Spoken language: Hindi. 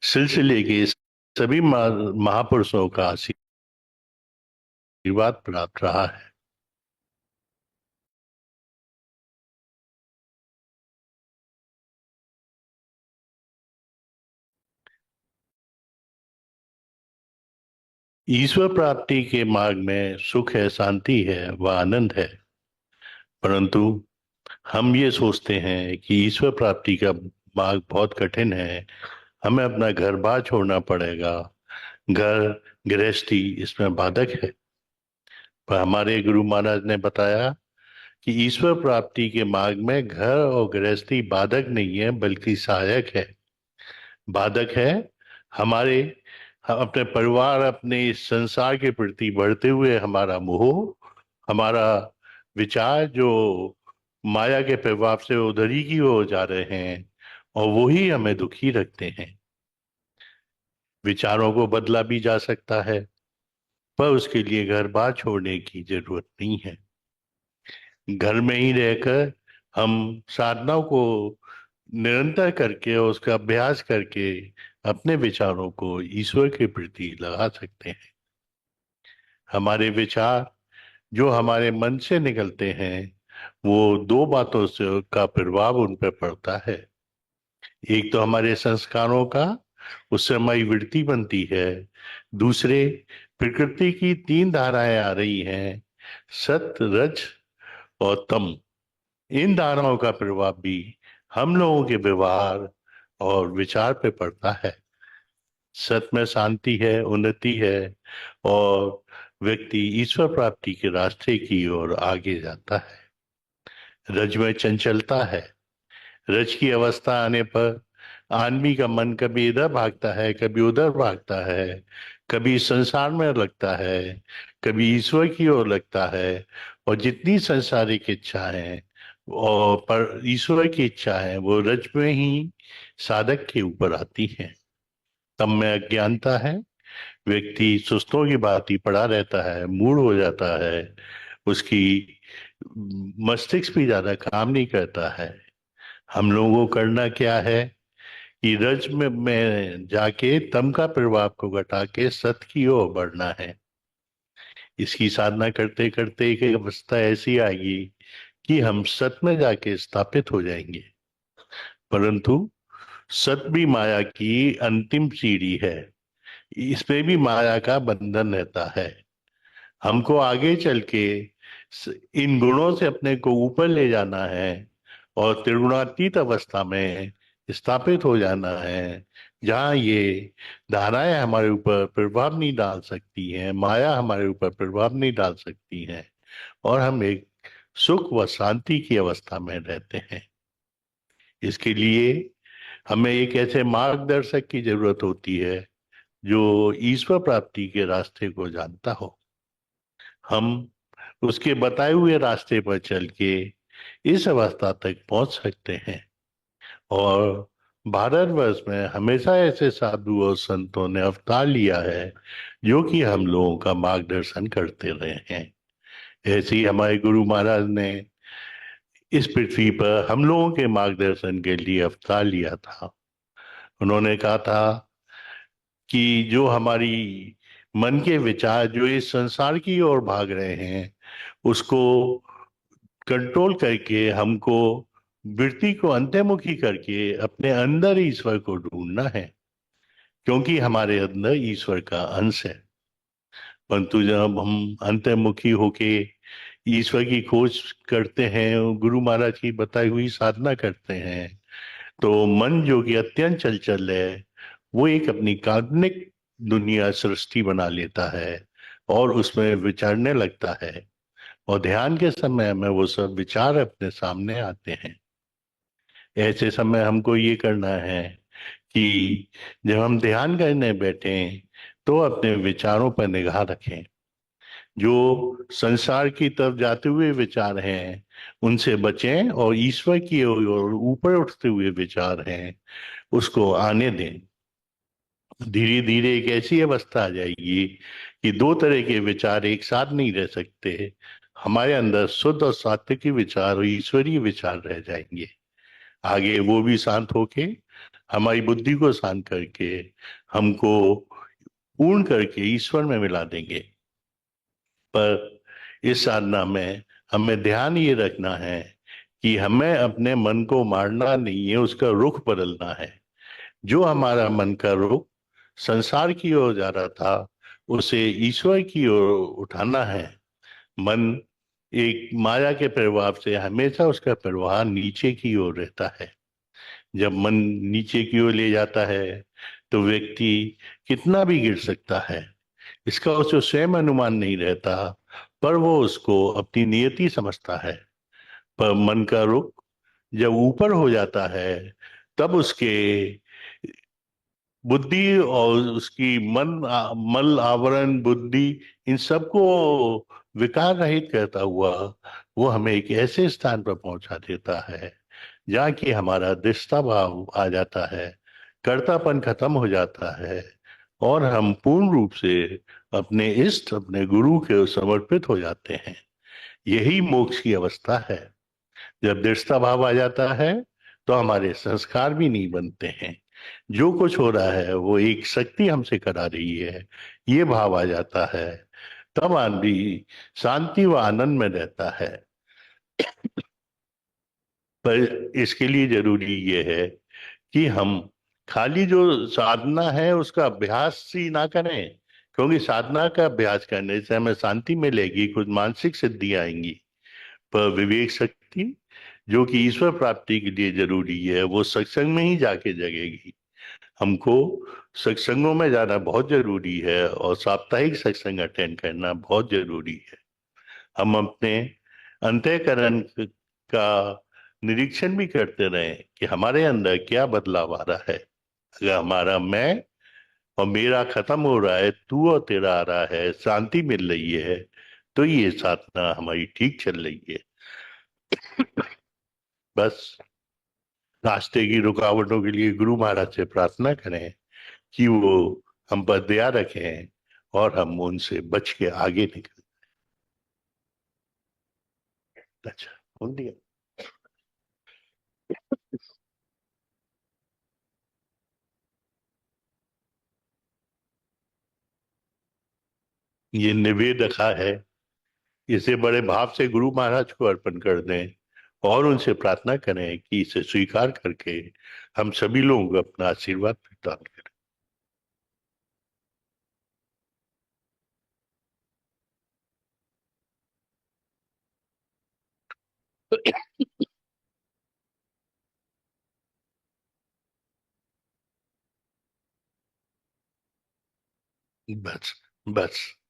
सिलसिले के सभी महापुरुषों का आशीर्वाद प्राप्त रहा है। ईश्वर प्राप्ति के मार्ग में सुख है, शांति है, व आनंद है। परंतु हम ये सोचते हैं कि ईश्वर प्राप्ति का मार्ग बहुत कठिन है, हमें अपना घर बार छोड़ना पड़ेगा, घर गृहस्थी इसमें बाधक है। पर हमारे गुरु महाराज ने बताया कि ईश्वर प्राप्ति के मार्ग में घर और गृहस्थी बाधक नहीं है बल्कि सहायक है। बाधक है हमारे, हम अपने परिवार, अपने इस संसार के प्रति बढ़ते हुए हमारा मोह, हमारा विचार जो माया के प्रभाव से उधर ही की ओर जा रहे हैं, और वो ही हमें दुखी रखते हैं। विचारों को बदला भी जा सकता है, पर उसके लिए घर बार छोड़ने की जरूरत नहीं है। घर में ही रहकर हम साधनाओं को निरंतर करके और उसका अभ्यास करके अपने विचारों को ईश्वर के प्रति लगा सकते हैं। हमारे विचार जो हमारे मन से निकलते हैं, वो दो बातों से का प्रभाव उन पर पड़ता है। एक तो हमारे संस्कारों का, उससे हमारी वृत्ति बनती है। दूसरे, प्रकृति की तीन धाराएं आ रही हैं, सत, रज और तम। इन धाराओं का प्रभाव भी हम लोगों के व्यवहार और विचार पे पड़ता है। सत में शांति है, उन्नति है, और व्यक्ति ईश्वर प्राप्ति के रास्ते की ओर आगे जाता है। रज में चंचलता है। रज की अवस्था आने पर आदमी का मन कभी इधर भागता है, कभी उधर भागता है, कभी संसार में लगता है, कभी ईश्वर की ओर लगता है। और जितनी सांसारिक इच्छा है और पर ईश्वर की इच्छा है, वो रज में ही साधक के ऊपर आती है। तब में अज्ञानता है, व्यक्ति सुस्तों की बात ही पड़ा रहता है, मूड हो जाता है, उसकी मस्तिष्क भी ज्यादा काम नहीं करता है। हम लोगों को करना क्या है कि रज में जाके तम का प्रभाव को घटा के सत की ओर बढ़ना है। इसकी साधना करते करते एक अवस्था ऐसी आएगी कि हम सत में जाके स्थापित हो जाएंगे। परंतु सत भी माया की अंतिम सीढ़ी है, इसमें भी माया का बंधन रहता है। हमको आगे चल के इन गुणों से अपने को ऊपर ले जाना है और त्रिगुणातीत अवस्था में स्थापित हो जाना है, जहाँ ये धाराएं हमारे ऊपर प्रभाव नहीं डाल सकती हैं, माया हमारे ऊपर प्रभाव नहीं डाल सकती है, और हम एक सुख व शांति की अवस्था में रहते हैं। इसके लिए हमें एक ऐसे मार्गदर्शक की जरूरत होती है जो ईश्वर प्राप्ति के रास्ते को जानता हो। हम उसके बताए हुए रास्ते पर चल के इस अवस्था तक पहुंच सकते हैं। और भारतवर्ष में हमेशा ऐसे साधु और संतों ने अवतार लिया है जो कि हम लोगों का मार्गदर्शन करते रहे हैं। ऐसे ही हमारे गुरु महाराज ने इस पृथ्वी पर हम लोगों के मार्गदर्शन के लिए अवतार लिया था। उन्होंने कहा था कि जो हमारी मन के विचार जो इस संसार की ओर भाग रहे हैं, उसको कंट्रोल करके हमको वृत्ति को अंतर्मुखी करके अपने अंदर ईश्वर को ढूंढना है, क्योंकि हमारे अंदर ईश्वर का अंश है। परंतु जब हम अंतर्मुखी होके ईश्वर की खोज करते हैं, गुरु महाराज की बताई हुई साधना करते हैं, तो मन जो कि अत्यंत चंचल है, वो एक अपनी काल्पनिक दुनिया सृष्टि बना लेता है और उसमें विचरने लगता है। और ध्यान के समय में वो सब विचार अपने सामने आते हैं। ऐसे समय हमको ये करना है कि जब हम ध्यान करने बैठे तो अपने विचारों पर निगाह रखें। जो संसार की तरफ जाते हुए विचार हैं उनसे बचें, और ईश्वर की ओर ऊपर उठते हुए विचार हैं उसको आने दें। धीरे धीरे एक ऐसी अवस्था आ जाएगी कि दो तरह के विचार एक साथ नहीं रह सकते। हमारे अंदर शुद्ध और सात्विकी विचार और ईश्वरीय विचार रह जाएंगे। आगे वो भी शांत होके हमारी बुद्धि को शांत करके हमको पूर्ण करके ईश्वर में मिला देंगे। पर इस साधना में हमें ध्यान ये रखना है कि हमें अपने मन को मारना नहीं है, उसका रुख बदलना है। जो हमारा मन का रुख संसार की ओर जा रहा था, उसे ईश्वर की ओर उठाना है। मन एक माया के प्रभाव से हमेशा उसका प्रवाह नीचे की ओर रहता है। जब मन नीचे की ओर ले जाता है तो व्यक्ति कितना भी गिर सकता है, इसका उसे स्वयं अनुमान नहीं रहता, पर वो उसको अपनी नियति समझता है। पर मन का रुख जब ऊपर हो जाता है, तब उसके बुद्धि और उसकी मल आवरण बुद्धि, इन सबको विकार रहित करता हुआ वो हमें एक ऐसे स्थान पर पहुंचा देता है जहाँ की हमारा दृष्टा भाव आ जाता है, कर्तापन खत्म हो जाता है, और हम पूर्ण रूप से अपने इष्ट अपने गुरु के समर्पित हो जाते हैं। यही मोक्ष की अवस्था है। जब दृढ़ता भाव आ जाता है तो हमारे संस्कार भी नहीं बनते हैं। जो कुछ हो रहा है वो एक शक्ति हमसे करा रही है, ये भाव आ जाता है। तब आदमी शांति व आनंद में रहता है। पर इसके लिए जरूरी ये है कि हम खाली जो साधना है उसका अभ्यास ही ना करें, क्योंकि साधना का अभ्यास करने से हमें शांति मिलेगी, कुछ मानसिक सिद्धि आएंगी। पर विवेक शक्ति जो कि ईश्वर प्राप्ति के लिए जरूरी है, वो सत्संग में ही जाके जगेगी। हमको सत्संगों में जाना बहुत जरूरी है और साप्ताहिक सत्संग अटेंड करना बहुत जरूरी है। हम अपने अंतःकरण का निरीक्षण भी करते रहें कि हमारे अंदर क्या बदलाव आ रहा है। अगर हमारा मैं और मेरा खत्म हो रहा है, तू और तेरा आ रहा है, शांति मिल रही है, तो ये साधना हमारी ठीक चल रही है। बस रास्ते की रुकावटों के लिए गुरु महाराज से प्रार्थना करें कि वो हम पर दया रखें और हम उनसे बच के आगे निकल। अच्छा, बोल दिया। ये निवेद रखा है, इसे बड़े भाव से गुरु महाराज को अर्पण कर दें और उनसे प्रार्थना करें कि इसे स्वीकार करके हम सभी लोग अपना आशीर्वाद प्रदान करें। बस, बस।